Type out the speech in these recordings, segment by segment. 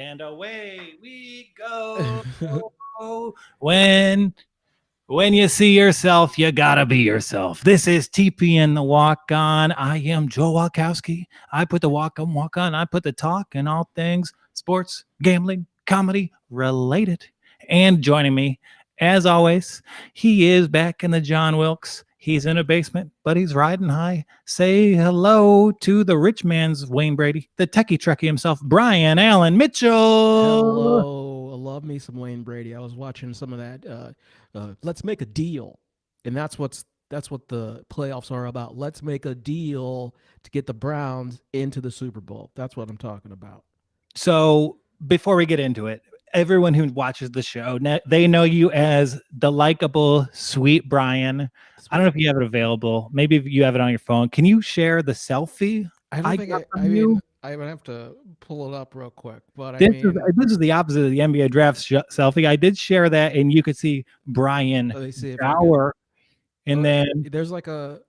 And away we go. When when you see yourself, you gotta be yourself. This is TP and the Walk On. I am Joe Walkowski. I put the walk on. I put the talk and all things sports, gambling, comedy related. And joining me, as always, he is back in the John Wilkes. He's in a basement, but he's riding high. Say hello to the rich man's Wayne Brady, the techie trekkie himself, Brian Allen Mitchell. Hello, I love me some Wayne Brady. I was watching some of that. Let's make a deal, and that's what the playoffs are about. Let's make a deal to get the Browns into the Super Bowl. That's what I'm talking about. So before we get into it, everyone who watches the show, they know you as the likable, sweet Brian. I don't know if you have it available. Maybe if you have it on your phone. Can you share the selfie I I don't think got I from you? mean I would have to pull it up real quick, but I This is mean, this is the opposite of the NBA draft selfie. I did share that, and you could see Brian let me see if I can. Dower, and then There's like a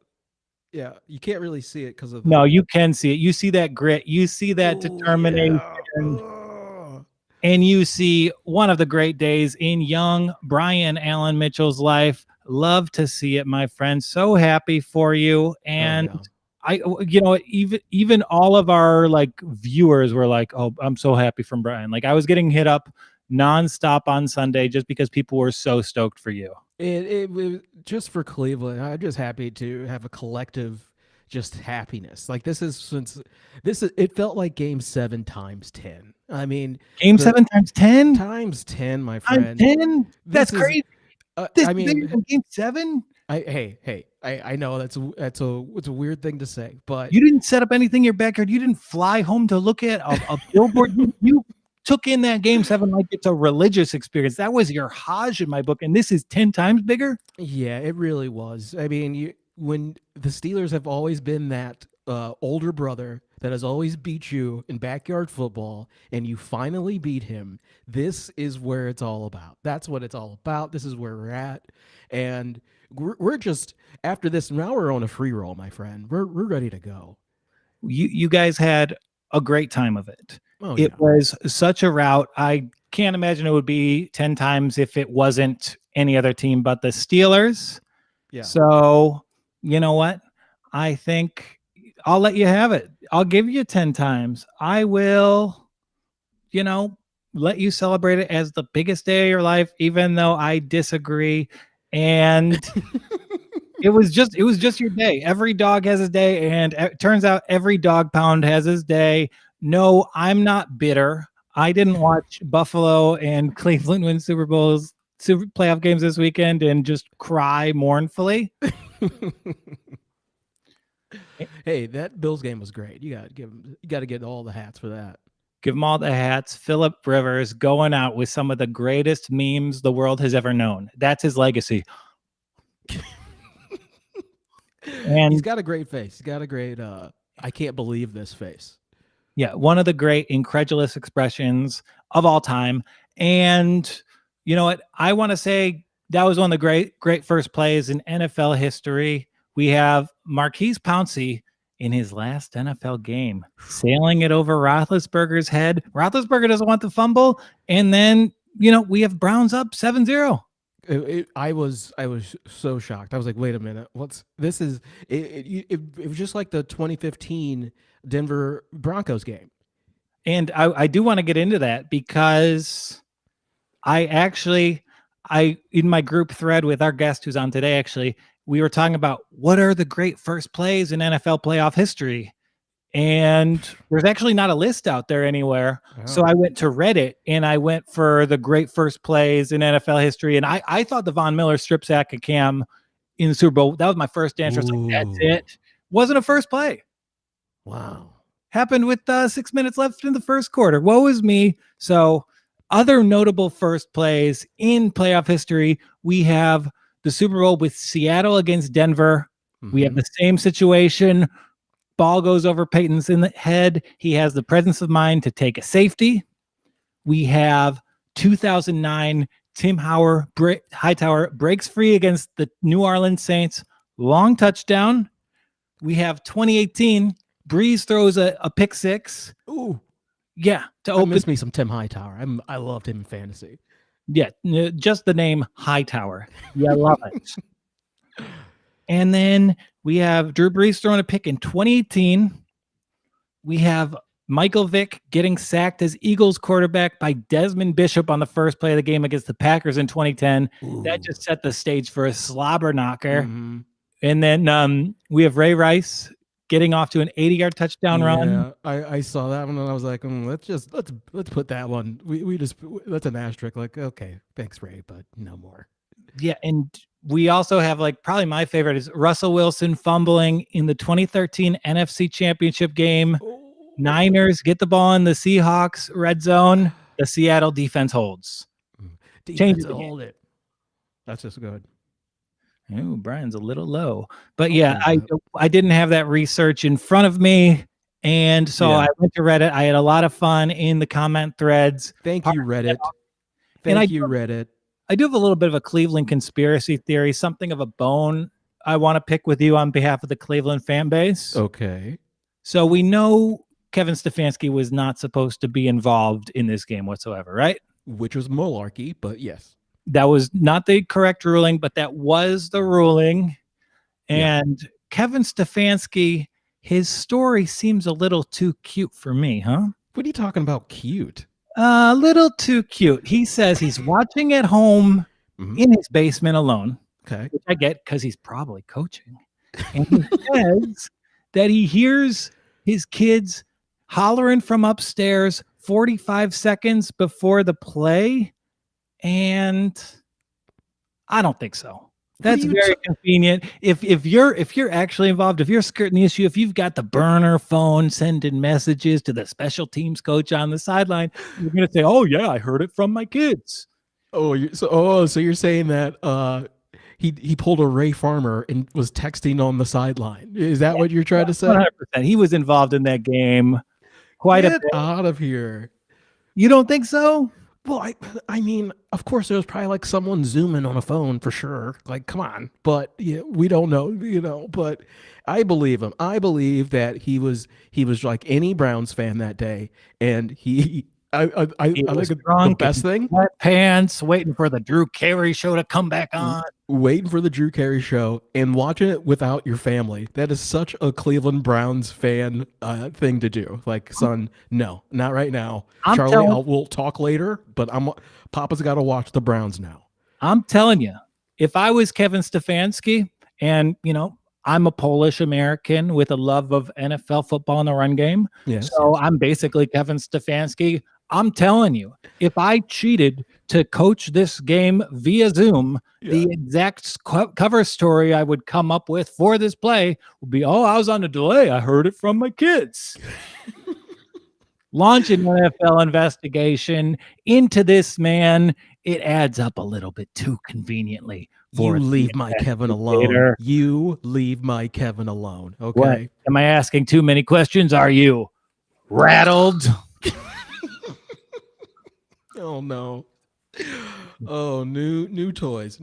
yeah, you can't really see it because of no, the. you can see it. You see that grit. You see that Oh determination. yeah. Ugh. And you see one of the great days in young Brian Allen Mitchell's life. Love to see it, my friend. So happy for you. Oh And yeah. even all of our like viewers were like, "Oh, I'm so happy from Brian." Like I was getting hit up nonstop on Sunday just because people were so stoked for you. It was just for Cleveland. I'm just happy to have a collective just happiness. Like this is since this is it felt like game 7 times 10. I mean, Game the 7 times 10 times 10, my times friend. 10. That's This is crazy. This I is bigger mean, than Game 7. I know that's a it's a weird thing to say, but You didn't set up anything in your backyard. You didn't fly home to look at a billboard. You took in that Game 7 like it's a religious experience. That was your Hajj in my book, and this is 10 times bigger. yeah, it really was. I mean, when the Steelers have always been that older brother that has always beat you in backyard football, and you finally beat him. This is where it's all about. That's what it's all about. This is where we're at, and we're just after this. Now we're on a free roll, my friend. We're ready to go. You guys had a great time of it. Oh It yeah, was such a rout. I can't imagine it would be 10 times if it wasn't any other team but the Steelers. yeah. So, you know what? I think I'll let you have it. I'll give you 10 times. I will, you know, let you celebrate it as the biggest day of your life, even though I disagree. And it was just your day. Every dog has his day, and it turns out every dog pound has his day. No, I'm not bitter. I didn't watch Buffalo and Cleveland win Super Bowls, Super playoff games this weekend, and just cry mournfully. Hey, that Bills game was great. You got to get all the hats for that. Give them all the hats. Philip Rivers going out with some of the greatest memes the world has ever known. That's his legacy. He's And got a great face. He's got a great I can't believe this face. yeah, one of the great incredulous expressions of all time. And you know what? I want to say that was one of the great first plays in NFL history. We have Marquise Pouncey in his last NFL game, sailing it over Roethlisberger's head. Roethlisberger doesn't want the fumble. And then, we have Browns up 7-0. I was so shocked. I was like, wait a minute, what's this? Is it was just like the 2015 Denver Broncos game. And I do want to get into that because I in my group thread with our guest who's on today, actually, we were talking about what are the great first plays in NFL playoff history. And there's actually not a list out there anywhere. So Oh. I went to Reddit and I went for the great first plays in NFL history. And I thought the Von Miller strip sack of Cam in the Super Bowl, that was my first answer. I was like, that's Ooh. it. Wasn't a first play. Wow. Happened with 6 minutes left in the first quarter. Woe is me. So other notable first plays in playoff history, we have the Super Bowl with Seattle against Denver. Mm-hmm. We have the same situation. Ball goes over Peyton's in the head. He has the presence of mind to take a safety. We have 2009 Tim Hightower breaks free against the New Orleans Saints. Long touchdown. We have 2018 Breeze throws a pick six. Ooh. Yeah, to I open. miss me some Tim Hightower. I loved him in fantasy. Yeah, just the name Hightower. Yeah, I love it. And then we have Drew Brees throwing a pick in 2018. We have Michael Vick getting sacked as Eagles quarterback by Desmond Bishop on the first play of the game against the Packers in 2010. Ooh. That just set the stage for a slobber knocker. Mm-hmm. And then we have Ray Rice getting off to an 80-yard touchdown run. I saw that one and I was like, let's put that one. We just that's an asterisk. Like, okay, thanks, Ray, but no more. Yeah, and we also have like probably my favorite is Russell Wilson fumbling in the 2013 NFC Championship game. Niners get the ball in the Seahawks red zone. The Seattle defense holds. Defense hold it. That's just good. Oh, Brian's a little low, but yeah, I didn't have that research in front of me, and so I went to Reddit. I had a lot of fun in the comment threads. Thank you, Reddit. Thank you, Reddit. I do have a little bit of a Cleveland conspiracy theory, something of a bone I want to pick with you on behalf of the Cleveland fan base. Okay. So we know Kevin Stefanski was not supposed to be involved in this game whatsoever, right? Which was malarkey, but yes. That was not the correct ruling, but that was the ruling. And Kevin Stefanski, his story seems a little too cute for me, huh? What are you talking about cute? A little too cute. He says he's watching at home in his basement alone. Okay. Which I get because he's probably coaching. And he says that he hears his kids hollering from upstairs 45 seconds before the play. And I don't think so. That's very convenient. If you're actually involved, if you're skirting the issue, if you've got the burner phone sending messages to the special teams coach on the sideline, you're gonna say, "Oh yeah, I heard it from my kids." So you're saying that he pulled a Ray Farmer and was texting on the sideline. Is that what you're trying to say? 100%. He was involved in that game. Quite a bit. Out of here. You don't think so? Well, I mean, of course, there was probably like someone zooming on a phone for sure. Like, come on. But yeah, we don't know, but I believe him. I believe that he was like any Browns fan that day. And I think the best thing. Wet pants, waiting for the Drew Carey show to come back on. Waiting for the Drew Carey show and watching it without your family. That is such a Cleveland Browns fan thing to do. Like, son, no, not right now. Charlie, we'll talk later, but Papa's got to watch the Browns now. I'm telling you, if I was Kevin Stefanski, and I'm a Polish American with a love of NFL football and the run game, I'm basically Kevin Stefanski. I'm telling you, if I cheated to coach this game via Zoom, the exact cover story I would come up with for this play would be, I was on a delay. I heard it from my kids. Launch an NFL investigation into this man. It adds up a little bit too conveniently. You leave my Kevin alone. You leave my Kevin alone. Okay. What? Am I asking too many questions? Are you rattled? Oh no. Oh, new toys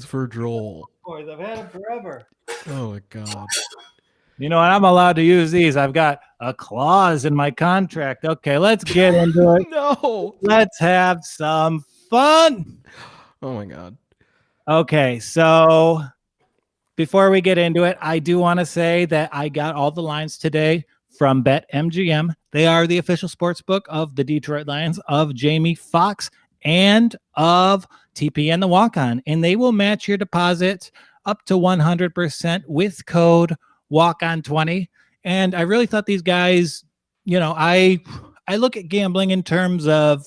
for Joel. Boys, I've had them forever. Oh my God. You know what? I'm allowed to use these. I've got a clause in my contract. Okay, let's get into it. No. Let's have some fun. Oh my God. Okay, so before we get into it, I do want to say that I got all the lines today from BetMGM. They are the official sports book of the Detroit Lions, of Jamie Foxx, and of TPN the Walk-On. And they will match your deposit up to 100% with code WalkOn20. And I really thought these guys, I look at gambling in terms of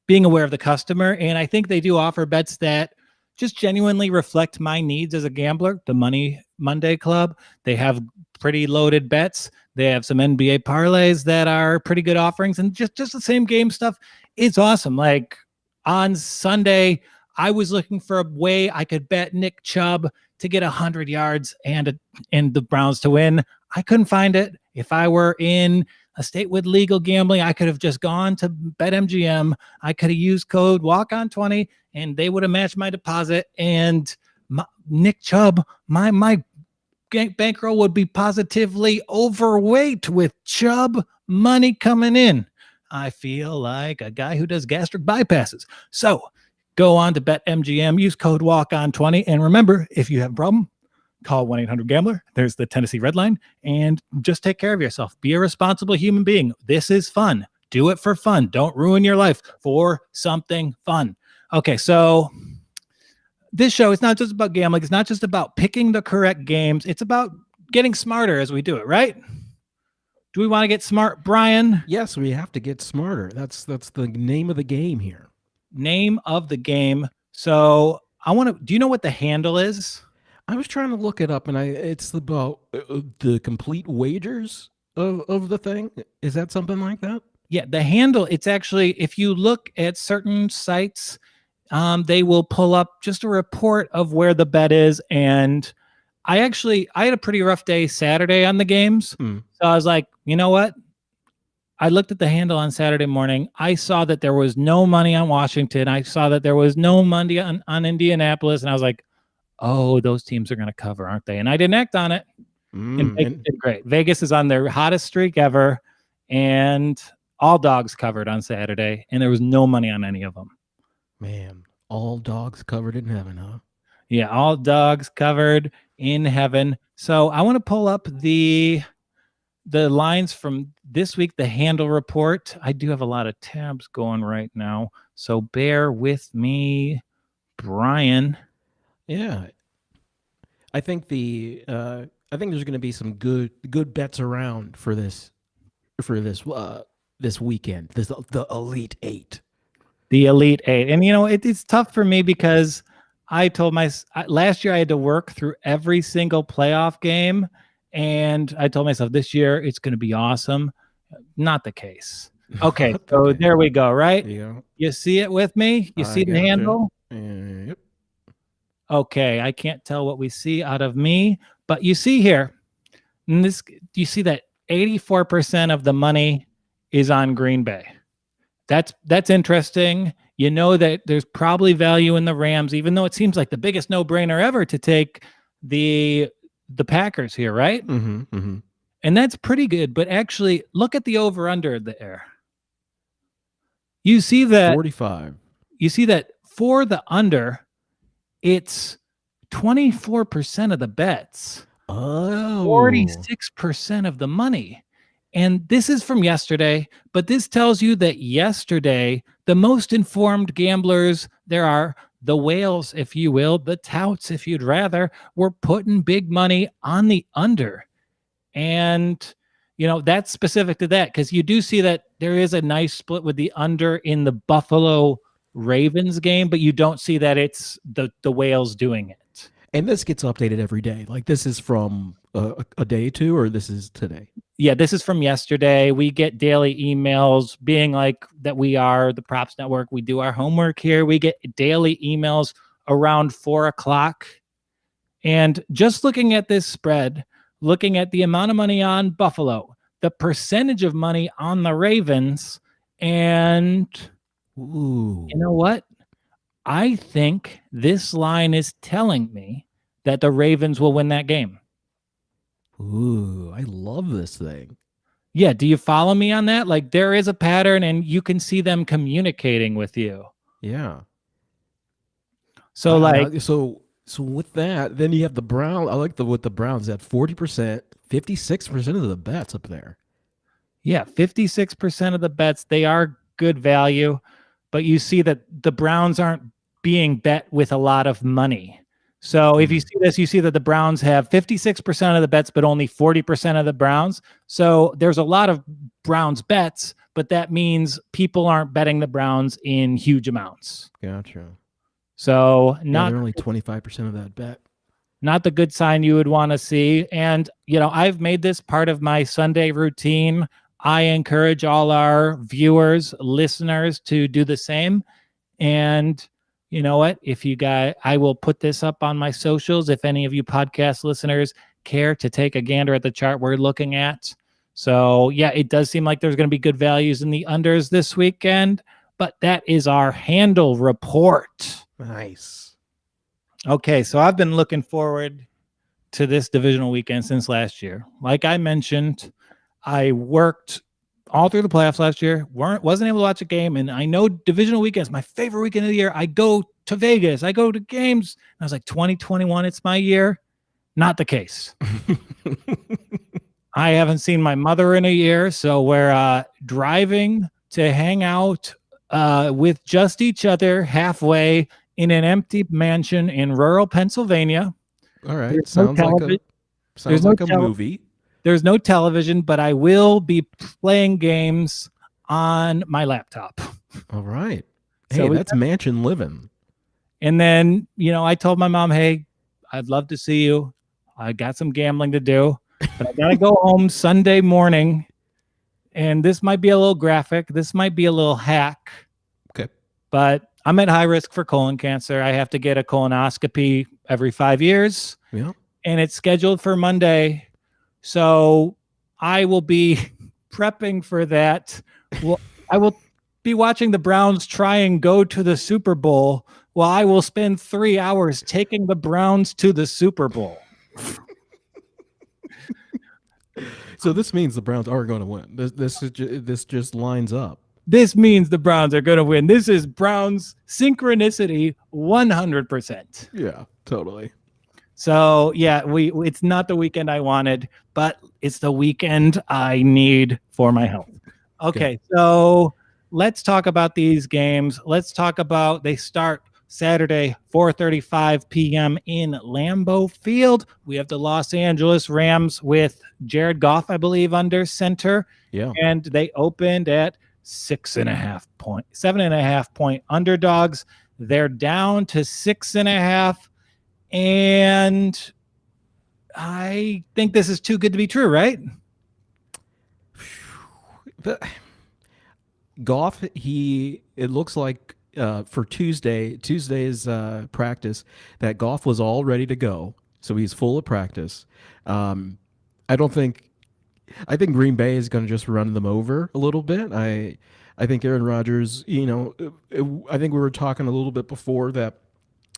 being aware of the customer. And I think they do offer bets that just genuinely reflect my needs as a gambler. The Money Monday Club, they have pretty loaded bets. They have some NBA parlays that are pretty good offerings, and just the same game stuff. It's awesome. Like on Sunday, I was looking for a way I could bet Nick Chubb to get 100 yards and the Browns to win. I couldn't find it. If I were in a state with legal gambling, I could have just gone to BetMGM. I could have used code WalkOn20 and they would have matched my deposit. And Nick Chubb, my bankroll would be positively overweight with Chubb money coming in. I feel like a guy who does gastric bypasses. So go on to BetMGM, use code WalkOn20. And remember, if you have a problem, call 1-800-GAMBLER. There's the Tennessee Red Line. And just take care of yourself. Be a responsible human being. This is fun. Do it for fun. Don't ruin your life for something fun. Okay, so this show is not just about gambling. It's not just about picking the correct games. It's about getting smarter as we do it, right? Do we want to get smart, Brian? Yes, we have to get smarter. That's the name of the game here. Name of the game. So I want to. Do you know what the handle is? I was trying to look it up, and it's about the complete wagers of the thing. Is that something like that? Yeah, the handle. It's actually, if you look at certain sites, they will pull up just a report of where the bet is. And I had a pretty rough day Saturday on the games. So I was like, you know what? I looked at the handle on Saturday morning. I saw that there was no money on Washington. I saw that there was no money on Indianapolis. And I was like, oh, those teams are going to cover, aren't they? And I didn't act on it. And Vegas did great. Vegas is on their hottest streak ever. And all dogs covered on Saturday. And there was no money on any of them. Man, all dogs covered in heaven, huh? Yeah, all dogs covered in heaven. So I want to pull up the lines from this week, the handle report. I do have a lot of tabs going right now, so bear with me, Brian. Yeah, I think there's going to be some good bets around for this weekend. The Elite Eight. The Elite Eight, and it's tough for me because I told last year I had to work through every single playoff game. And I told myself this year it's going to be awesome. Not the case. Okay, so there we go, right? Yeah. You see it with me? You see the handle? Yep. Okay, I can't tell what we see out of me, but you see here, you see that 84% of the money is on Green Bay. That's interesting. You know that there's probably value in the Rams, even though it seems like the biggest no-brainer ever to take the Packers here, right? Mm-hmm. And that's pretty good. But actually, look at the over-under there. You see that 45. You see that for the under, it's 24% of the bets. Oh, 46% of the money. And this is from yesterday, but this tells you that yesterday, the most informed gamblers there are, the whales, if you will, the touts, if you'd rather, were putting big money on the under. And, that's specific to that because you do see that there is a nice split with the under in the Buffalo Ravens game, but you don't see that it's the whales doing it. And this gets updated every day. Like this is from a day or two, or this is today? Yeah, this is from yesterday. We get daily emails being like that we are the Props Network. We do our homework here. We get daily emails around 4:00. And just looking at this spread, looking at the amount of money on Buffalo, the percentage of money on the Ravens, and ooh, you know what? I think this line is telling me that the Ravens will win that game. Ooh, I love this thing. Yeah, do you follow me on that? Like there is a pattern and you can see them communicating with you. Yeah. So so with that, then you have the Brown. I like with the Browns at 40%, 56% of the bets up there. Yeah, 56% of the bets, they are good value, but you see that the Browns aren't being bet with a lot of money. So if you see this, you see that the Browns have 56% of the bets, but only 40% of the Browns. So there's a lot of Browns bets, but that means people aren't betting the Browns in huge amounts. Gotcha. So they're only 25% of that bet. Not the good sign you would want to see. And, I've made this part of my Sunday routine. I encourage all our viewers, listeners to do the same. And you know what? I will put this up on my socials. If any of you podcast listeners care to take a gander at the chart we're looking at. So yeah, it does seem like there's going to be good values in the unders this weekend, but that is our handle report. Nice. Okay. So I've been looking forward to this divisional weekend since last year. Like I mentioned, I worked all through the playoffs last year. Wasn't able to watch a game, and I know divisional weekends, my favorite weekend of the year. I go to Vegas. I go to games. I was like, 2021, it's my year. Not the case. I haven't seen my mother in a year, so we're driving to hang out with just each other halfway in an empty mansion in rural Pennsylvania. All right, There's sounds no like television. a movie. There's no television, but I will be playing games on my laptop. All right. Hey, So that's mansion living. And then, I told my mom, hey, I'd love to see you. I got some gambling to do, but I got to go home Sunday morning. And this might be a little graphic. This might be a little hack. Okay. But I'm at high risk for colon cancer. I have to get a colonoscopy every 5 years. Yeah. And it's scheduled for Monday. So I will be prepping for that. Well, I will be watching the Browns try and go to the Super Bowl while I will spend 3 hours taking the Browns to the Super Bowl. So this means the Browns are going to win. This just lines up. This means the Browns are going to win. This is Browns synchronicity 100%. Yeah, totally. So, yeah, it's not the weekend I wanted, but it's the weekend I need for my health. Okay, so let's talk about these games. Let's talk about they start Saturday, 4:35 p.m. in Lambeau Field. We have the Los Angeles Rams with Jared Goff, I believe, under center. Yeah. And they opened at 7.5 point underdogs. They're down to 6.5. And I think this is too good to be true, right? Goff, it looks like for Tuesday's practice, that Goff was all ready to go. So he's full of practice. I think Green Bay is going to just run them over a little bit. I think Aaron Rodgers, I think we were talking a little bit before that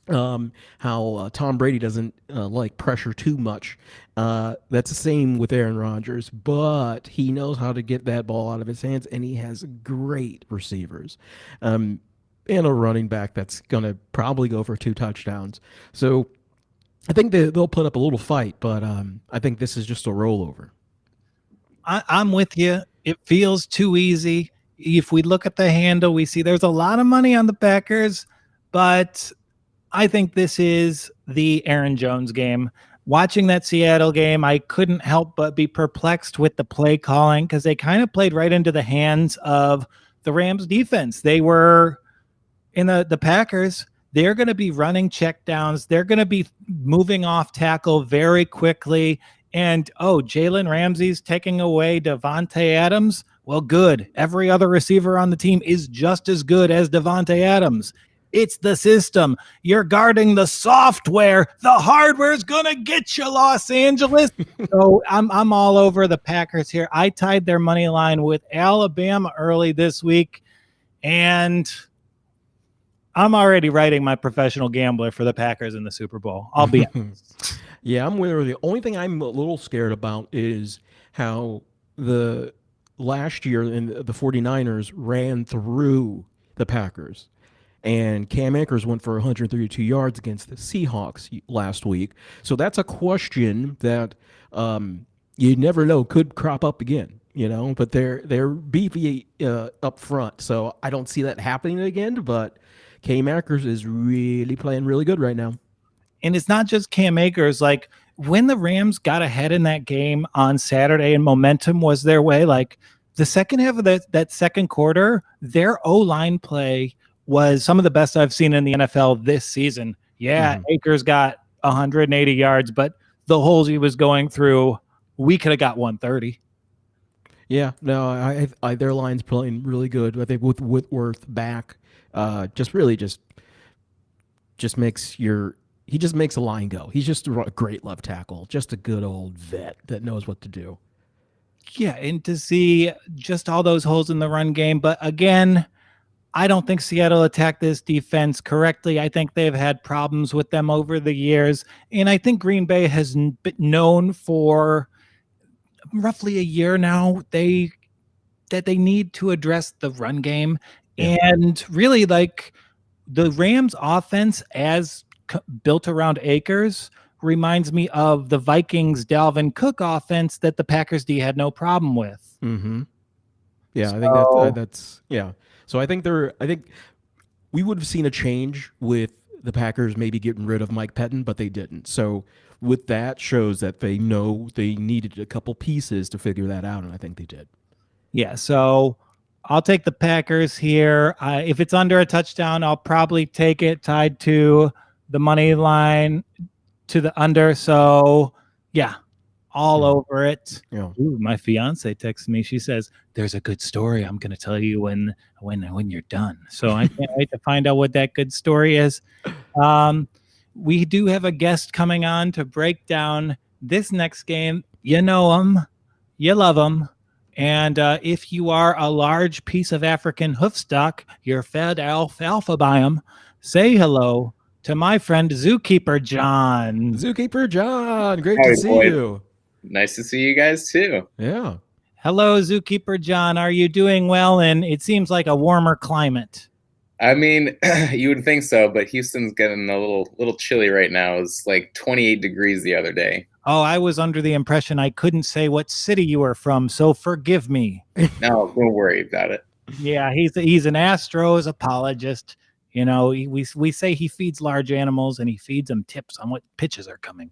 how Tom Brady doesn't like pressure too much. That's the same with Aaron Rodgers, but he knows how to get that ball out of his hands, and he has great receivers. And a running back that's going to probably go for 2 touchdowns. So I think they'll put up a little fight, but I think this is just a rollover. I'm with you. It feels too easy. If we look at the handle, we see there's a lot of money on the Packers, but I think this is the Aaron Jones game. Watching that Seattle game, I couldn't help but be perplexed with the play calling because they kind of played right into the hands of the Rams defense. They were in the Packers. They're going to be running checkdowns. They're going to be moving off tackle very quickly. And, Jalen Ramsey's taking away Davante Adams. Well, good. Every other receiver on the team is just as good as Davante Adams. It's the system. You're guarding the software. The hardware is going to get you, Los Angeles. So I'm all over the Packers here. I tied their money line with Alabama early this week, and I'm already writing my professional gambler for the Packers in the Super Bowl. I'll be honest. Yeah, I'm with you. The only thing I'm a little scared about is how the last year the 49ers ran through the Packers. And Cam Akers went for 132 yards against the Seahawks last week. So that's a question that you never know could crop up again, but they're beefy up front. So I don't see that happening again, but Cam Akers is really playing really good right now. And it's not just Cam Akers. Like when the Rams got ahead in that game on Saturday and momentum was their way, like the second half of that second quarter, their O-line play was some of the best I've seen in the NFL this season. Yeah, Akers got 180 yards, but the holes he was going through, we could have got 130. Yeah, no, I their line's playing really good. I think with Whitworth back, just makes he just makes a line go. He's just a great left tackle, just a good old vet that knows what to do. Yeah, and to see just all those holes in the run game, but again, I don't think Seattle attacked this defense correctly. I think they've had problems with them over the years. And I think Green Bay has been known for roughly a year now. They that they need to address the run game. Yeah. And really, like, the Rams offense as built around Akers reminds me of the Vikings Dalvin Cook offense that the Packers D had no problem with. Mm-hmm. Yeah, I think So, that's yeah. So I think we would have seen a change with the Packers maybe getting rid of Mike Pettin, but they didn't. So with that shows that they know they needed a couple pieces to figure that out, and I think they did. yeah, so I'll take the Packers here. If it's under a touchdown, I'll probably take it tied to the money line to the under. So, yeah, all over it. Yeah. Ooh, my fiance texts me. She says, "There's a good story I'm going to tell you when you're done." So I can't wait to find out what that good story is. We do have a guest coming on to break down this next game. You know him, you love him, and if you are a large piece of African hoofstock, you're fed alfalfa by him. Say hello to my friend Zookeeper John. Zookeeper John, great Howdy, to see boys. you. Nice to see you guys too. Yeah. Hello, Zookeeper John. Are you doing well? And it seems like a warmer climate. I mean, you would think so, but Houston's getting a little chilly right now. It's like 28 degrees the other day. Oh, I was under the impression I couldn't say what city you were from, so forgive me. No, don't worry about it. Yeah, he's an Astros apologist. You know, we say he feeds large animals and he feeds them tips on what pitches are coming.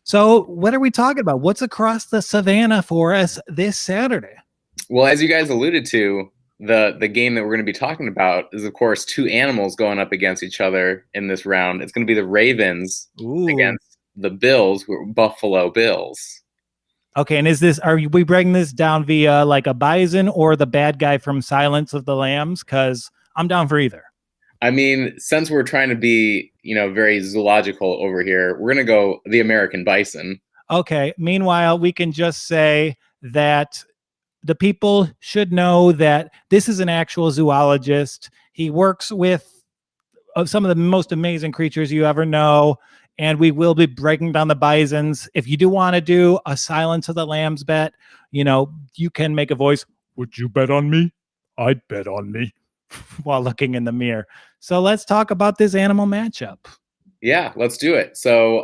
So what are we talking about? What's across the savannah for us this Saturday? Well, as you guys alluded to, the game that we're going to be talking about is, of course, two animals going up against each other in this round. It's going to be the Ravens against the Bills, who are Buffalo Bills. Okay, and are we breaking this down via like a bison or the bad guy from Silence of the Lambs? Because I'm down for either. I mean, since we're trying to be, very zoological over here, we're going to go the American bison. Okay. Meanwhile, we can just say that the people should know that this is an actual zoologist. He works with some of the most amazing creatures you ever know. And we will be breaking down the bisons. If you do want to do a Silence of the Lambs bet, you can make a voice. Would you bet on me? I'd bet on me while looking in the mirror. So let's talk about this animal matchup. Yeah, let's do it. So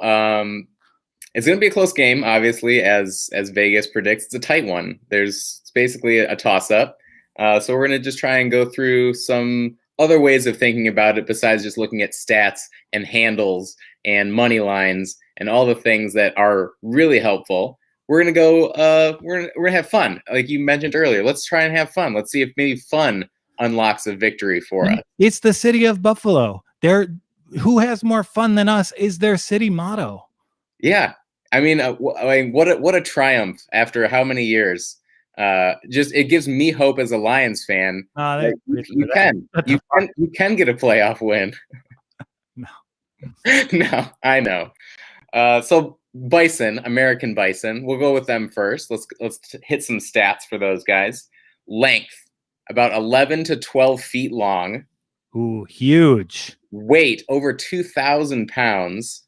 it's going to be a close game, obviously, as Vegas predicts. It's a tight one. It's basically a toss-up. So we're going to just try and go through some other ways of thinking about it besides just looking at stats and handles and money lines and all the things that are really helpful. We're going to go we're going to have fun. Like you mentioned earlier, let's try and have fun. Let's see if maybe fun unlocks a victory for us. It's the city of Buffalo. Who has more fun than us is their city motto. Yeah. I mean, what a triumph after how many years? Just it gives me hope as a Lions fan. You can get a playoff win. No. No, I know. So bison, American bison. We'll go with them first. Let's hit some stats for those guys. Length, about 11 to 12 feet long. Ooh, huge. Weight, over 2,000 pounds.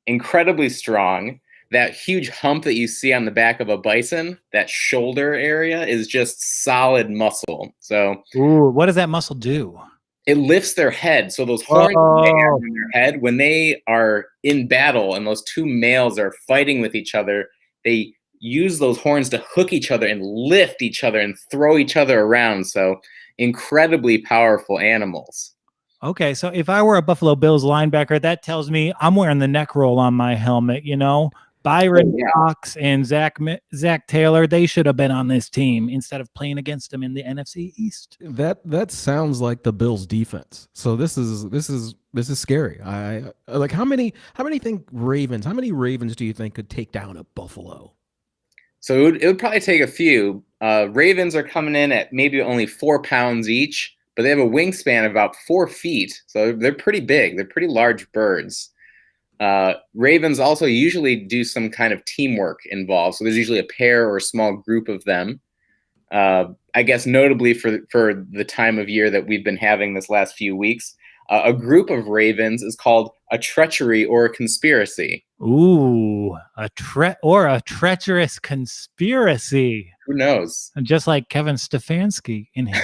Incredibly strong. That huge hump that you see on the back of a bison, that shoulder area, is just solid muscle. So, what does that muscle do? It lifts their head. So those horns they have in their head, when they are in battle and those two males are fighting with each other, they use those horns to hook each other and lift each other and throw each other around. So incredibly powerful animals. Okay, so if I were a Buffalo Bills linebacker, that tells me I'm wearing the neck roll on my helmet, Byron Cox and Zach Taylor, they should have been on this team instead of playing against them in the NFC East. That sounds like the Bills defense. So this is scary. I like how many Ravens do you think could take down a Buffalo? So it would probably take a few. Ravens are coming in at maybe only 4 pounds each, but they have a wingspan of about 4 feet. So they're pretty big. They're pretty large birds. Ravens also usually do some kind of teamwork involved. So there's usually a pair or a small group of them. I guess notably for the time of year that we've been having this last few weeks, a group of ravens is called a treachery or a conspiracy. Ooh, a treacherous conspiracy. Who knows? And just like Kevin Stefanski in his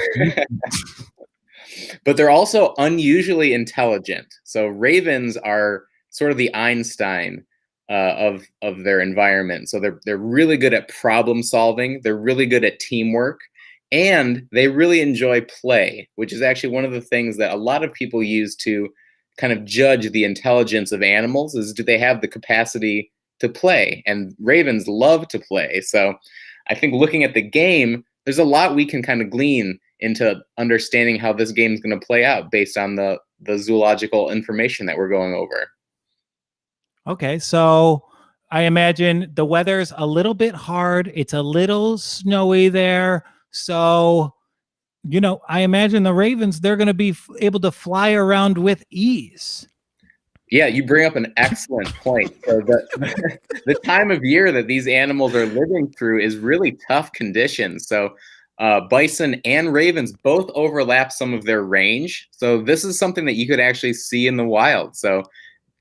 But they're also unusually intelligent. So ravens are sort of the Einstein of their environment. So they're really good at problem solving. They're really good at teamwork, and they really enjoy play, which is actually one of the things that a lot of people use to kind of judge the intelligence of animals. Is, do they have the capacity to play? And ravens love to play. So I think looking at the game, there's a lot we can kind of glean into understanding how this game is going to play out based on the zoological information that we're going over. Okay, so I imagine the weather's a little bit hard. It's a little snowy there. So, I imagine the ravens, they're going to be able to fly around with ease. Yeah, you bring up an excellent point. So the time of year that these animals are living through is really tough conditions. So bison and ravens both overlap some of their range. So this is something that you could actually see in the wild. So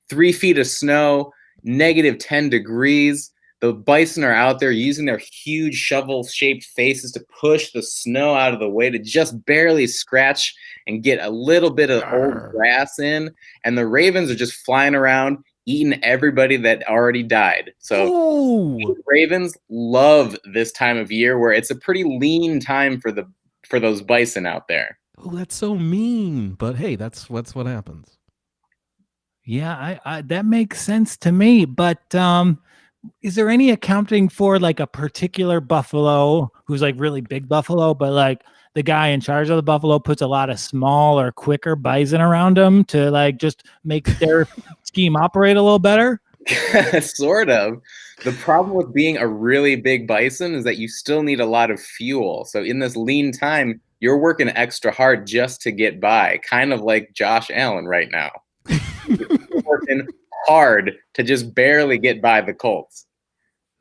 3 feet of snow, -10 degrees. The bison are out there using their huge shovel-shaped faces to push the snow out of the way to just barely scratch and get a little bit of old grass in. And the ravens are just flying around, eating everybody that already died. So ravens love this time of year where it's a pretty lean time for those bison out there. Oh, that's so mean. But hey, that's what happens. Yeah, I that makes sense to me. But is there any accounting for like a particular buffalo who's like really big buffalo, but like the guy in charge of the buffalo puts a lot of small or quicker bison around him to like just make their scheme operate a little better? Sort of. The problem with being a really big bison is that you still need a lot of fuel. So in this lean time, you're working extra hard just to get by, kind of like Josh Allen right now. You're working hard to just barely get by the Colts.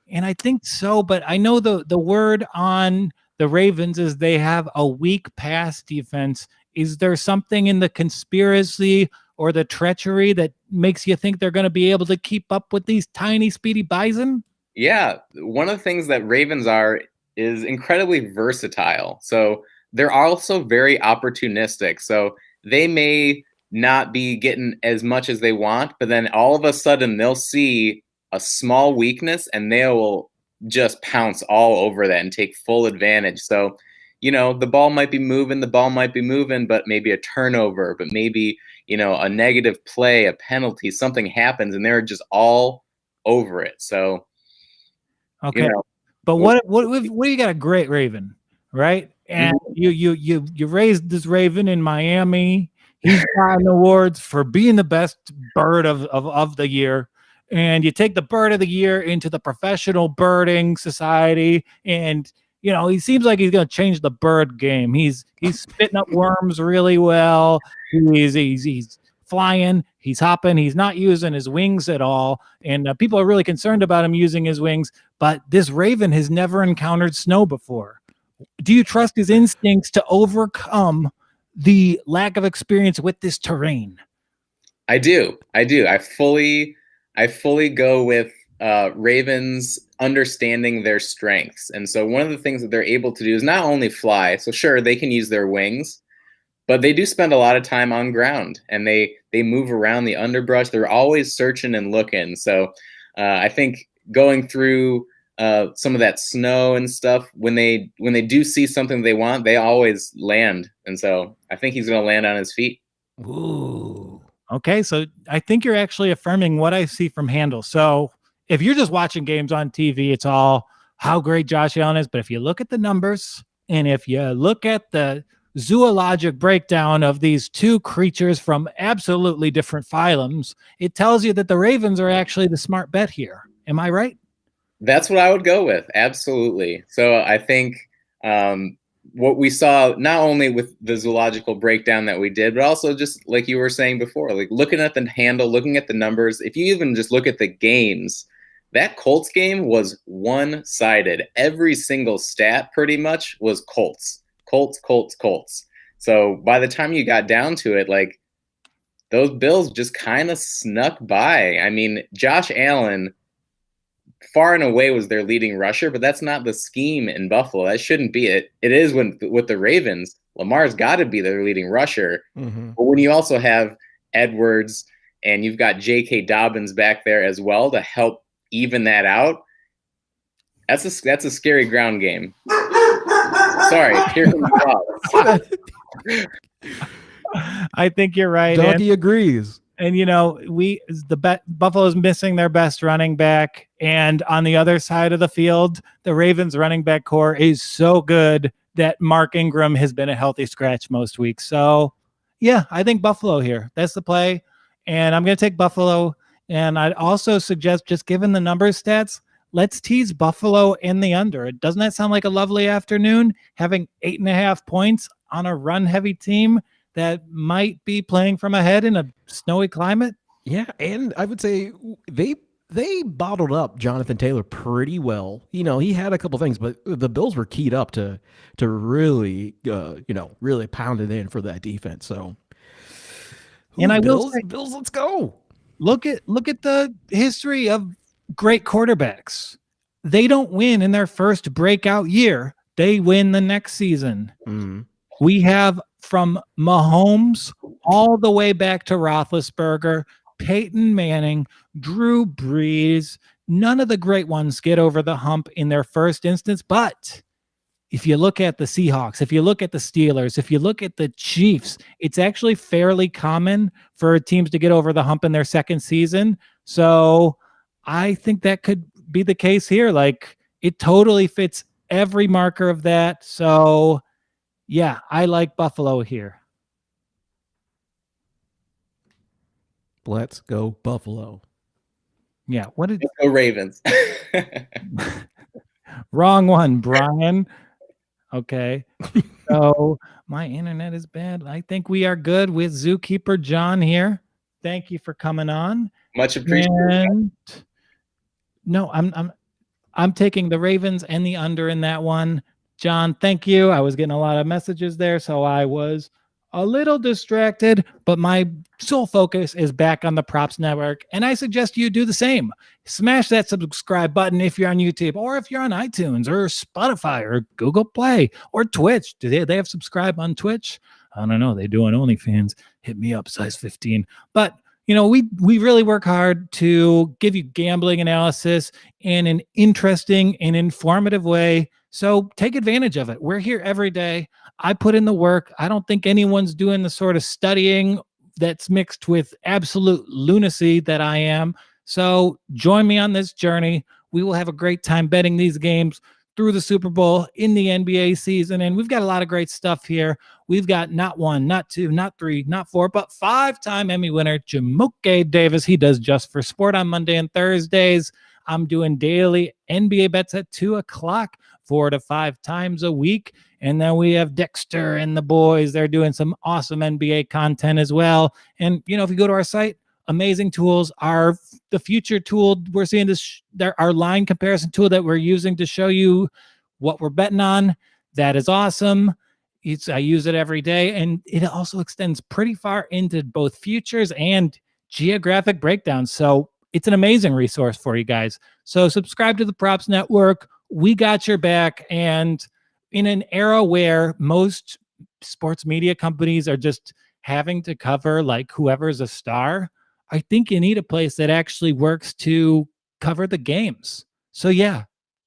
And I think so, but I know the word on the Ravens is they have a weak pass defense. Is there something in the conspiracy or the treachery that makes you think they're going to be able to keep up with these tiny, speedy bison? Yeah, one of the things that ravens are is incredibly versatile. So they're also very opportunistic. So they may not be getting as much as they want, but then all of a sudden they'll see a small weakness and they will just pounce all over that and take full advantage. So, the ball might be moving, but maybe a turnover, but maybe, a negative play, a penalty, something happens and they're just all over it. So, okay. But what you got a great raven, right? And you raised this raven in Miami. He's gotten awards for being the best bird of the year. And you take the bird of the year into the professional birding society, and he seems like he's going to change the bird game. He's spitting up worms really well. He's flying. He's hopping. He's not using his wings at all. And people are really concerned about him using his wings. But this raven has never encountered snow before. Do you trust his instincts to overcome the lack of experience with this terrain? I do. I fully go with ravens understanding their strengths. And so one of the things that they're able to do is not only fly. So sure, they can use their wings, but they do spend a lot of time on ground and they move around the underbrush. They're always searching and looking. So I think going through some of that snow and stuff, when they do see something they want, they always land. And so I think he's going to land on his feet. Ooh. Okay, so I think you're actually affirming what I see from Handle. So if you're just watching games on TV, it's all how great Josh Allen is. But if you look at the numbers and if you look at the zoologic breakdown of these two creatures from absolutely different phylums, it tells you that the ravens are actually the smart bet here. Am I right? That's what I would go with. Absolutely. So I think what we saw, not only with the zoological breakdown that we did, but also just like you were saying before, like looking at the handle, looking at the numbers, if you even just look at the games, that Colts game was one-sided. Every single stat pretty much was Colts. So by the time you got down to it, like those Bills just kind of snuck by. I mean, Josh Allen far and away was their leading rusher, but that's not the scheme in Buffalo. That shouldn't be it. It is with the Ravens. Lamar's got to be their leading rusher. Mm-hmm. But when you also have Edwards and you've got J.K. Dobbins back there as well to help even that out, that's a scary ground game. Sorry, here we go. I think you're right. Doggy agrees. And Buffalo's missing their best running back, and on the other side of the field, the Ravens running back core is so good that Mark Ingram has been a healthy scratch most weeks. So, yeah, I think Buffalo here. That's the play, and I'm going to take Buffalo. And I'd also suggest, just given the numbers stats, let's tease Buffalo in the under. Doesn't that sound like a lovely afternoon? Having 8.5 points on a run-heavy team that might be playing from ahead in a snowy climate. Yeah, and I would say they bottled up Jonathan Taylor pretty well. He had a couple things, but the Bills were keyed up to really really pound it in for that defense. So, and I will say, Bills, let's go. Look at the history of great quarterbacks. They don't win in their first breakout year. They win the next season. Mm-hmm. We have from Mahomes all the way back to Roethlisberger, Peyton Manning, Drew Brees. None of the great ones get over the hump in their first instance. But if you look at the Seahawks, if you look at the Steelers, if you look at the Chiefs, it's actually fairly common for teams to get over the hump in their second season. So I think that could be the case here. Like, it totally fits every marker of that. So yeah, I like Buffalo here. Let's go Buffalo. Yeah. Let's go Ravens. Wrong one, Brian. Okay. So my internet is bad. I think we are good with Zookeeper John here. Thank you for coming on. Much appreciated. And no, I'm taking the Ravens and the under in that one. John, thank you. I was getting a lot of messages there, so I was a little distracted, but my sole focus is back on the Props Network, and I suggest you do the same. Smash that subscribe button if you're on YouTube, or if you're on iTunes, or Spotify, or Google Play, or Twitch. Do they have subscribe on Twitch? I don't know. They do on OnlyFans. Hit me up, size 15. But we really work hard to give you gambling analysis in an interesting and informative way. So take advantage of it. We're here every day. I put in the work. I don't think anyone's doing the sort of studying that's mixed with absolute lunacy that I am. So join me on this journey. We will have a great time betting these games through the Super Bowl, in the NBA season. And we've got a lot of great stuff here. We've got not one, not two, not three, not four, but 5-time Emmy winner Jamoke Davis. He does Just for Sport on Monday and Thursdays. I'm doing daily NBA bets at 2:00, 4 to 5 times a week. And then we have Dexter and the boys. They're doing some awesome NBA content as well. And, if you go to our site, amazing tools. The future tool we're seeing our line comparison tool that we're using to show you what we're betting on. That is awesome. I use it every day, and it also extends pretty far into both futures and geographic breakdowns. So it's an amazing resource for you guys. So subscribe to the Props Network. We got your back. And in an era where most sports media companies are just having to cover like whoever's a star, I think you need a place that actually works to cover the games. So yeah,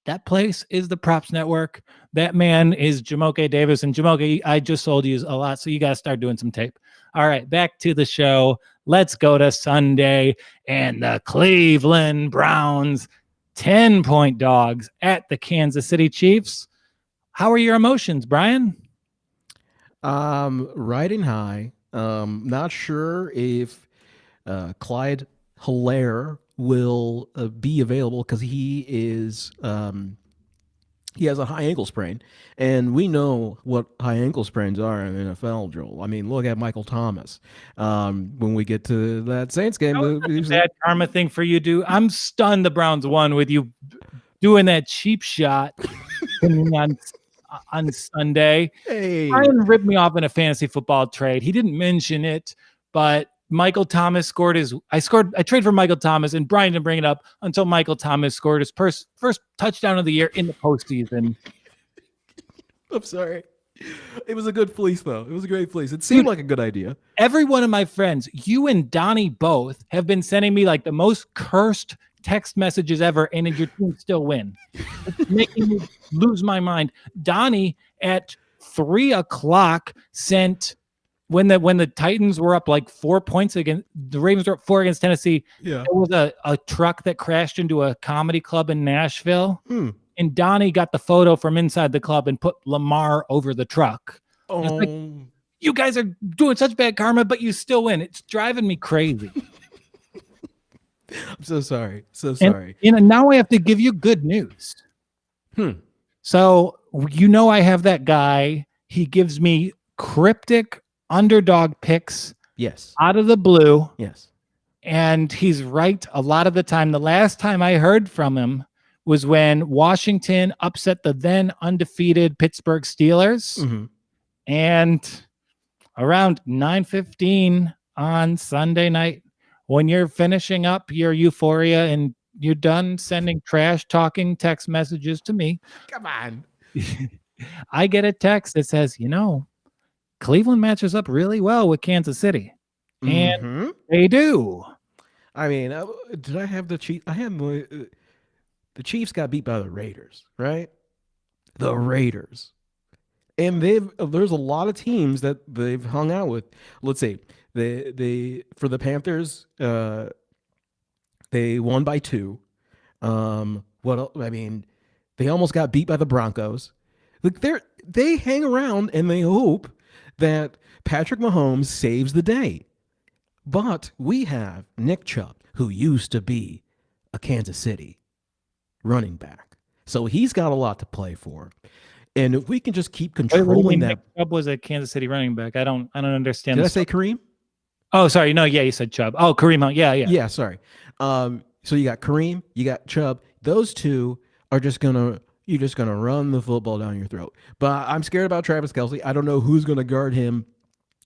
that place is the Props Network. That man is Jamoke Davis. And Jamoke, I just sold you a lot, so you got to start doing some tape. All right, back to the show. Let's go to Sunday and the Cleveland Browns, 10-point dogs at the Kansas City Chiefs. How are your emotions, Brian? Riding high. Not sure if Clyde Hilaire will be available because he has a high ankle sprain, and we know what high ankle sprains are in the NFL, Joel. I mean, look at Michael Thomas. When we get to that Saints game, that karma thing for you, dude. I'm stunned the Browns won with you doing that cheap shot on Sunday. Hey, Brian ripped me off in a fantasy football trade. He didn't mention it, but Michael Thomas scored I traded for Michael Thomas, and Brian didn't bring it up until Michael Thomas scored his first touchdown of the year in the postseason. I'm sorry. It was a good fleece, though. It was a great fleece. It seemed like a good idea. Every one of my friends, you and Donnie both, have been sending me like the most cursed text messages ever, and your team still win. It's making me lose my mind. Donnie at 3:00 sent when the Titans were up like 4 points against the Ravens were up 4 against Tennessee. Yeah. There was a truck that crashed into a comedy club in Nashville. And Donnie got the photo from inside the club and put Lamar over the truck. Oh, like, you guys are doing such bad karma, but you still win. It's driving me crazy. I'm so sorry. So sorry. And now I have to give you good news. So, I have that guy. He gives me cryptic underdog picks. Yes. Out of the blue. Yes. And he's right a lot of the time. The last time I heard from him was when Washington upset the then undefeated Pittsburgh Steelers. Mm-hmm. And around 9:15 on Sunday night, when you're finishing up your euphoria and you're done sending trash talking text messages to me. Come on. I get a text that says, Cleveland matches up really well with Kansas City. And they do. I mean, did I have the Chiefs? I had the Chiefs got beat by the Raiders, right? The Raiders. And there's a lot of teams that they've hung out with. Let's see. For the Panthers, they won by 2. They almost got beat by the Broncos. Look, they hang around and they hope that Patrick Mahomes saves the day. But we have Nick Chubb, who used to be a Kansas City running back. So he's got a lot to play for. And if we can just keep controlling that. Nick Chubb was a Kansas City running back. I don't understand. Did I say Kareem? Oh, sorry. No, yeah, you said Chubb. Oh, Kareem Hunt. Yeah. Yeah, sorry. So you got Kareem, you got Chubb. Those two are you're just gonna run the football down your throat. But I'm scared about Travis Kelce. I don't know who's gonna guard him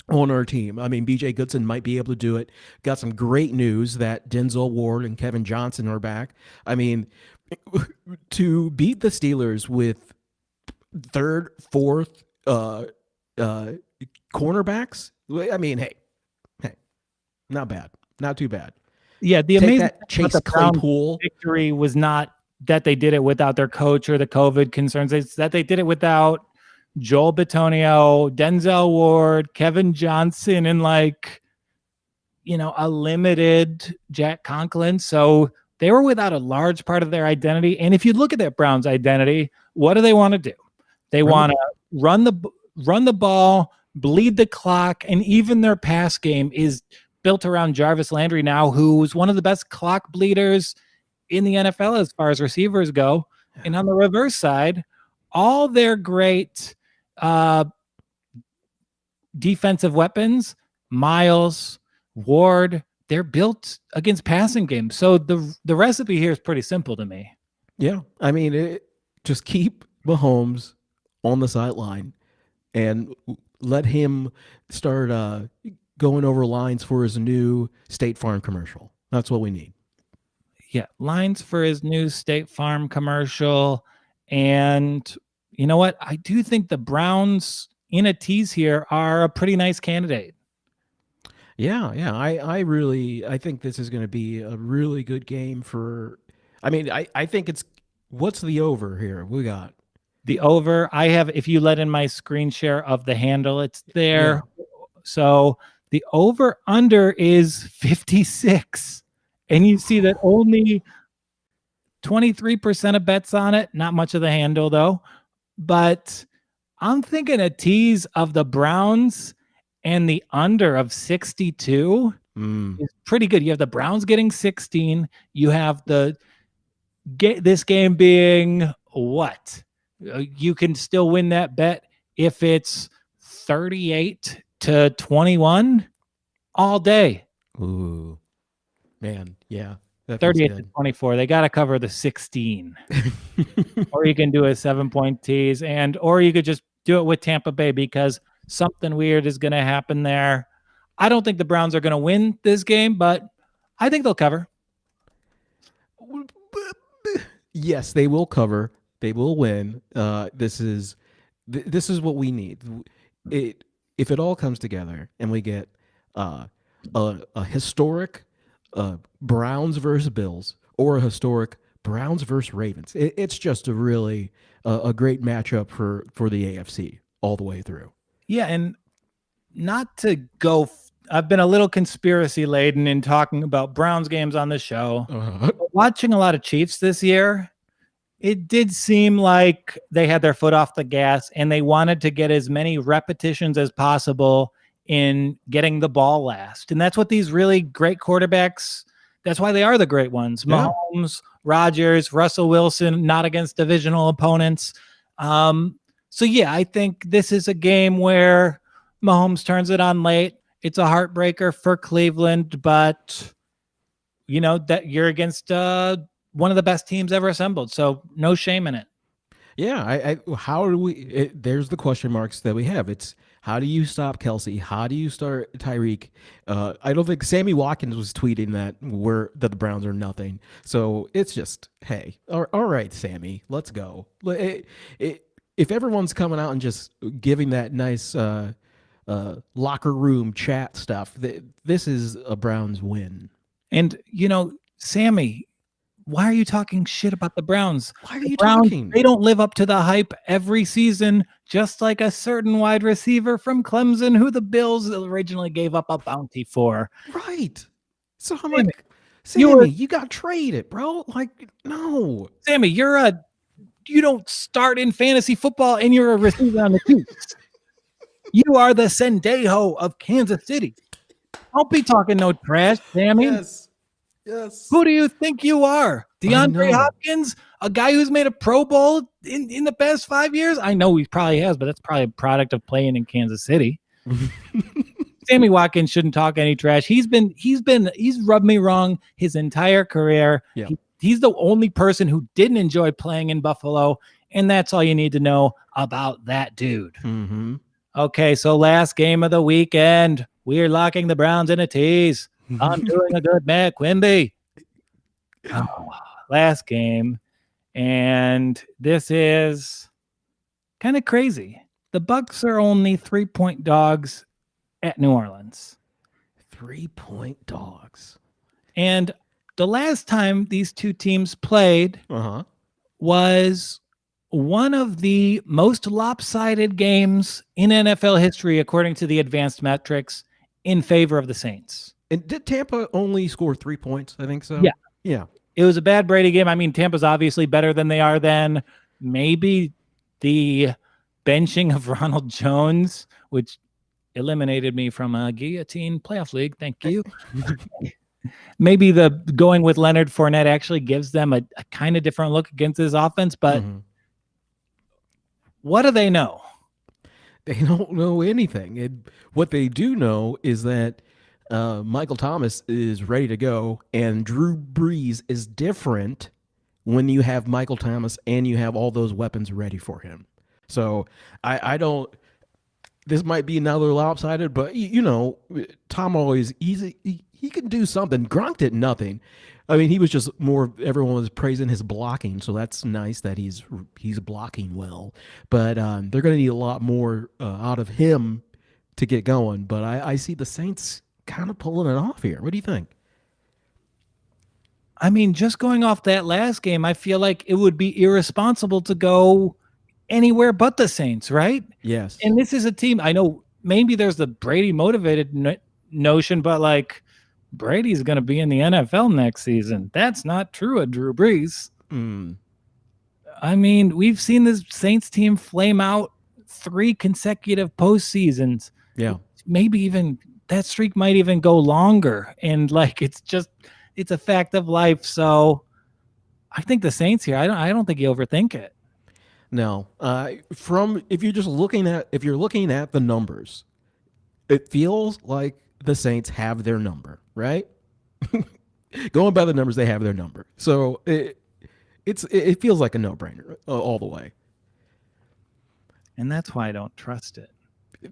on our team. I mean, BJ Goodson might be able to do it. Got some great news that Denzel Ward and Kevin Johnson are back. I mean, to beat the Steelers with third, fourth cornerbacks. I mean, hey, not bad, not too bad. Yeah, the amazing Chase Claypool victory was not that they did it without their coach or the COVID concerns. It's that they did it without Joel Bitonio, Denzel Ward, Kevin Johnson, and a limited Jack Conklin. So they were without a large part of their identity. And if you look at that Browns identity, what do they want to do? They want to run the ball, bleed the clock, and even their pass game is built around Jarvis Landry now, who's one of the best clock bleeders in the NFL as far as receivers go. And on the reverse side, all their great defensive weapons, Miles, Ward, they're built against passing games. So the recipe here is pretty simple to me. Yeah. I mean, just keep Mahomes on the sideline and let him start going over lines for his new State Farm commercial. That's what we need. Yeah, lines for his new State Farm commercial. And you know what? I do think the Browns in a tease here are a pretty nice candidate. Yeah. I think this is going to be a really good game I think what's the over here? We got the over. I have, if you let in my screen share of the handle, it's there. Yeah. So the over under is 56. And you see that only 23% of bets on it. Not much of the handle though. But I'm thinking a tease of the Browns and the under of 62 is pretty good. You have the Browns getting 16. You have this game being what? You can still win that bet if it's 38-21 all day. Ooh, man. Yeah. 38-24. They got to cover the 16. Or you can do a 7-point tease, or you could just do it with Tampa Bay because something weird is going to happen there. I don't think the Browns are going to win this game, but I think they'll cover. Yes, they will cover. They will win. This is what we need. If it all comes together and we get a historic Browns versus Bills or a historic Browns versus Ravens, it's just a really a great matchup for the AFC all the way through. Yeah, and not to go. I've been a little conspiracy laden in talking about Browns games on the show. Watching a lot of Chiefs this year, it did seem like they had their foot off the gas and they wanted to get as many repetitions as possible in getting the ball last. And that's what these really great quarterbacks, that's why they are the great ones. Yeah. Mahomes, Rodgers, Russell Wilson, not against divisional opponents. So yeah, I think this is a game where Mahomes turns it on late. It's a heartbreaker for Cleveland, but you know that you're against one of the best teams ever assembled, so no shame in it. Yeah, how do we? There's the question marks that we have. It's how do you stop Kelsey? How do you start Tyreek? I don't think Sammy Watkins was tweeting that the Browns are nothing. So it's just, hey, all right, Sammy, let's go. If everyone's coming out and just giving that nice locker room chat stuff, this is a Browns win. And you know, Sammy, why are you talking shit about the Browns? Why are you Browns, talking? They don't live up to the hype every season, just like a certain wide receiver from Clemson who the Bills originally gave up a bounty for. Right. So I'm Sammy, like, Sammy, you got traded, bro. Like, no. Sammy, you don't start in fantasy football and you're a receiver on the Chiefs. You are the Sendejo of Kansas City. Don't be talking no trash, Sammy. Yes. Who do you think you are? DeAndre Hopkins, a guy who's made a Pro Bowl in the past 5 years? I know he probably has, but that's probably a product of playing in Kansas City. Sammy Watkins shouldn't talk any trash. He's rubbed me wrong his entire career. Yeah. He's the only person who didn't enjoy playing in Buffalo, and that's all you need to know about that dude. Mm-hmm. Okay, so last game of the weekend, we're locking the Browns in a tease. I'm doing a good Matt Quimby. Last game, and this is kind of crazy. The Bucs are only 3-point dogs at New Orleans. 3-point dogs. And the last time these two teams played was one of the most lopsided games in NFL history, according to the advanced metrics, in favor of the Saints. And did Tampa only score 3 points? I think so. Yeah. Yeah. It was a bad Brady game. I mean, Tampa's obviously better than they are then. Maybe the benching of Ronald Jones, which eliminated me from a guillotine playoff league. Thank you. Maybe the going with Leonard Fournette actually gives them a kind of different look against this offense, but what do they know? They don't know anything. What they do know is that Michael Thomas is ready to go, and Drew Brees is different when you have Michael Thomas and you have all those weapons ready for him. So I don't. This might be another lopsided, but you know, Tom always he can do something. Gronk did nothing. I mean, he was just more. Everyone was praising his blocking, so that's nice that he's blocking well. But they're going to need a lot more out of him to get going. But I see the Saints kind of pulling it off here. What do you think? I mean, just going off that last game, I feel like it would be irresponsible to go anywhere but the Saints, right? Yes. And this is a team, I know maybe there's the Brady motivated notion, but like Brady's going to be in the NFL next season. That's not true of Drew Brees. I mean, we've seen this Saints team flame out 3 consecutive postseasons. Yeah. Maybe even that streak might even go longer. And like, it's a fact of life. So I think the Saints here, I don't think you overthink it. No. If you're looking at the numbers, it feels like the Saints have their number, right? Going by the numbers, they have their number. So it feels like a no-brainer all the way. And that's why I don't trust it.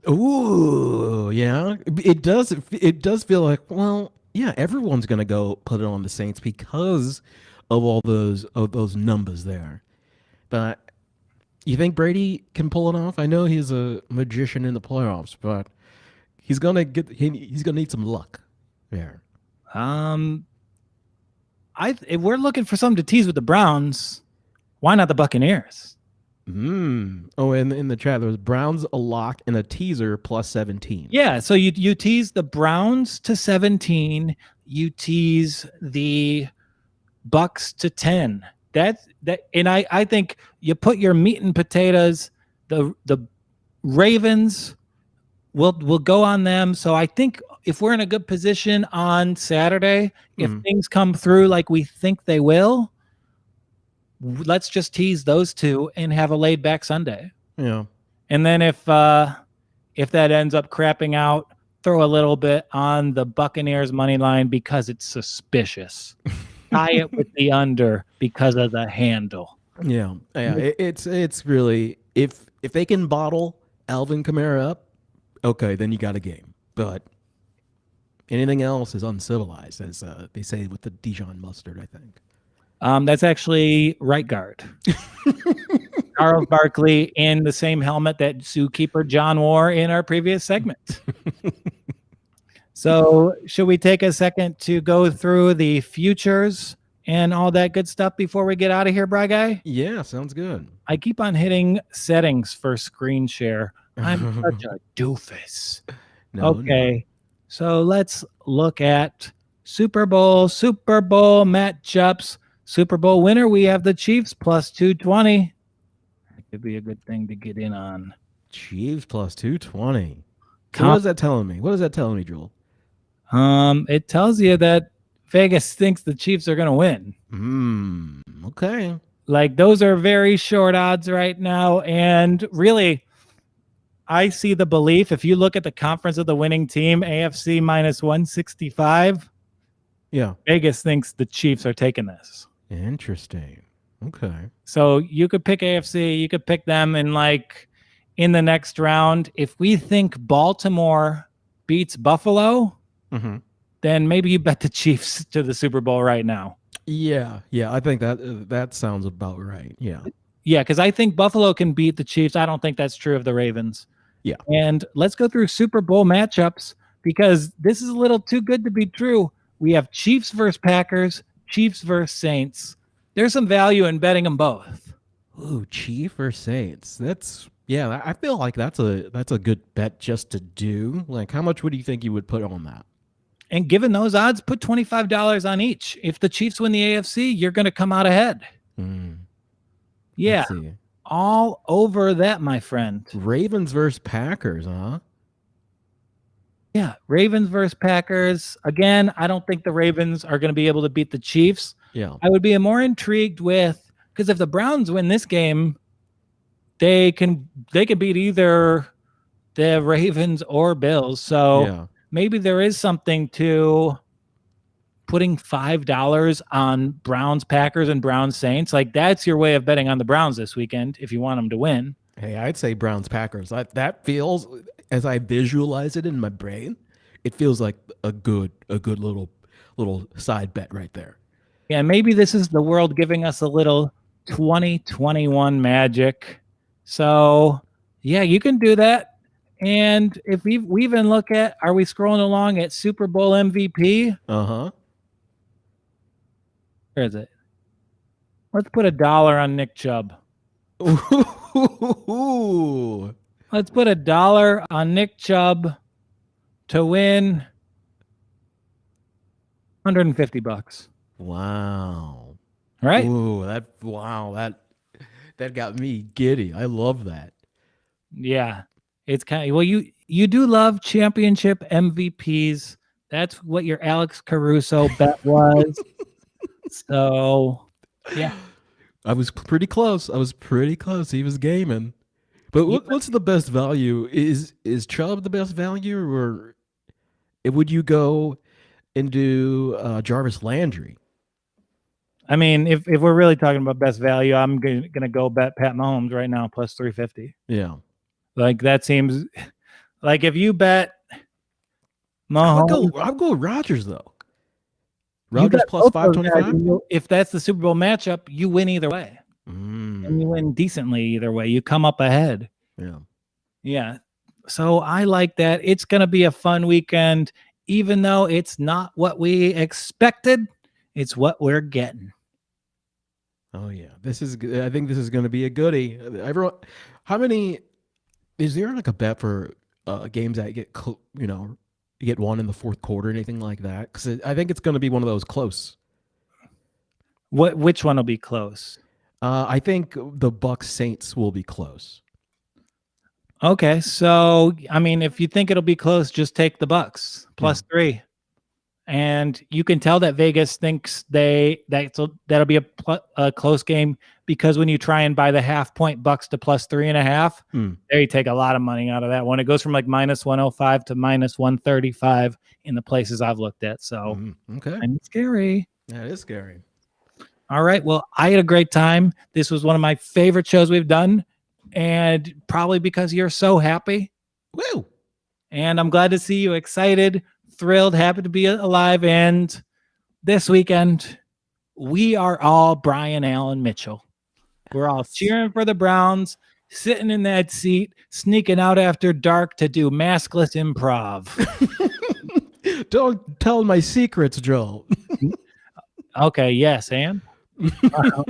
Ooh, yeah. It does. It does feel like, well, yeah, everyone's gonna go put it on the Saints because of all those numbers there. But you think Brady can pull it off? I know he's a magician in the playoffs, but he's gonna need some luck there. If we're looking for something to tease with the Browns, why not the Buccaneers? Oh, and in the chat, there was Browns a lock and a teaser plus 17. Yeah, so you tease the Browns to 17, you tease the Bucks to 10. And I think you put your meat and potatoes. The Ravens will go on them. So I think if we're in a good position on Saturday, if things come through like we think they will, let's just tease those two and have a laid back Sunday. Yeah. And then if that ends up crapping out, throw a little bit on the Buccaneers money line because it's suspicious. Tie it with the under because of the handle. Yeah. It's really if they can bottle Alvin Kamara up, okay, then you got a game. But anything else is uncivilized, as they say with the Dijon mustard, I think. That's actually right guard. Charles Barkley in the same helmet that zookeeper John wore in our previous segment. So should we take a second to go through the futures and all that good stuff before we get out of here, Bry Guy? Yeah, sounds good. I keep on hitting settings for screen share. I'm such a doofus. Okay, so let's look at Super Bowl matchups. Super Bowl winner, we have the Chiefs plus 220. That could be a good thing to get in on. Chiefs plus 220. So what is that telling me? What is that telling me, Joel? It tells you that Vegas thinks the Chiefs are going to win. Okay. Like, those are very short odds right now. And really, I see the belief. If you look at the conference of the winning team, AFC minus 165. Yeah. Vegas thinks the Chiefs are taking this. Interesting. Okay. So you could pick AFC. You could pick them in the next round. If we think Baltimore beats Buffalo, then maybe you bet the Chiefs to the Super Bowl right now. Yeah. I think that sounds about right. Yeah. Yeah, because I think Buffalo can beat the Chiefs. I don't think that's true of the Ravens. Yeah. And let's go through Super Bowl matchups because this is a little too good to be true. We have Chiefs versus Packers, Chiefs versus Saints. There's some value in betting them both. Ooh, Chiefs versus Saints. I feel like that's a good bet just to do. Like, how much would you think you would put on that? And given those odds, put $25 on each. If the Chiefs win the AFC, you're going to come out ahead. Yeah. All over that, my friend. Ravens versus Packers, huh? Yeah, Ravens versus Packers. Again, I don't think the Ravens are going to be able to beat the Chiefs. Yeah. I would be more intrigued with, because if the Browns win this game, they can beat either the Ravens or Bills. So maybe there is something to putting $5 on Browns Packers and Browns Saints. Like, that's your way of betting on the Browns this weekend if you want them to win. Hey, I'd say Browns Packers. That feels, as I visualize it in my brain, it feels like a good little side bet right there. Yeah, maybe this is the world giving us a little 2021 magic. So, yeah, you can do that. And if we even look at, are we scrolling along at Super Bowl MVP? Where is it? Let's put $1 on Nick Chubb. Ooh. Let's put $1 on Nick Chubb to win $150. Wow. Right? Ooh, that got me giddy. I love that. Yeah. It's kind of, well, you do love championship MVPs. That's what your Alex Caruso bet was. So, yeah. I was pretty close. He was gaming. But what's the best value? Is Chubb the best value, or would you go and do Jarvis Landry? I mean, if we're really talking about best value, I'm gonna go bet Pat Mahomes right now plus 350. Yeah, like that seems Like if you bet I would Mahomes, go Rodgers though. you Rodgers bet plus both those guys, 525. if that's the Super Bowl matchup, you win either way. And you win decently either way. You come up ahead. Yeah. Yeah. So I like that. It's going to be a fun weekend, even though it's not what we expected. It's what we're getting. Oh yeah, I think this is going to be a goodie. Everyone, how many? Is there like a bet for games that get you get one in the fourth quarter, anything like that? Because I think it's going to be one of those close. Which one will be close? I think the Bucks Saints will be close. Okay, so I mean, if you think it'll be close, just take the Bucks plus 3, and you can tell that Vegas thinks that'll be a close game because when you try and buy the half-point Bucks to plus 3.5, there you take a lot of money out of that one. It goes from like minus 105 to minus 135 in the places I've looked at. So okay, and it's scary. That is scary. All right, well, I had a great time. This was one of my favorite shows we've done. And probably because you're so happy. Woo! And I'm glad to see you excited, thrilled, happy to be alive. And this weekend, we are all Brian Allen Mitchell. We're all cheering for the Browns, sitting in that seat, sneaking out after dark to do maskless improv. Don't tell my secrets, Joel. Okay, yes, and? All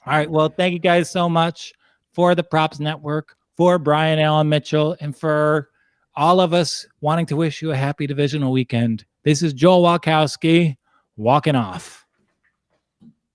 right, well, thank you guys so much for the Props Network, for Brian Allen Mitchell, and for all of us wanting to wish you a happy divisional weekend. This is Joel Walkowski walking off.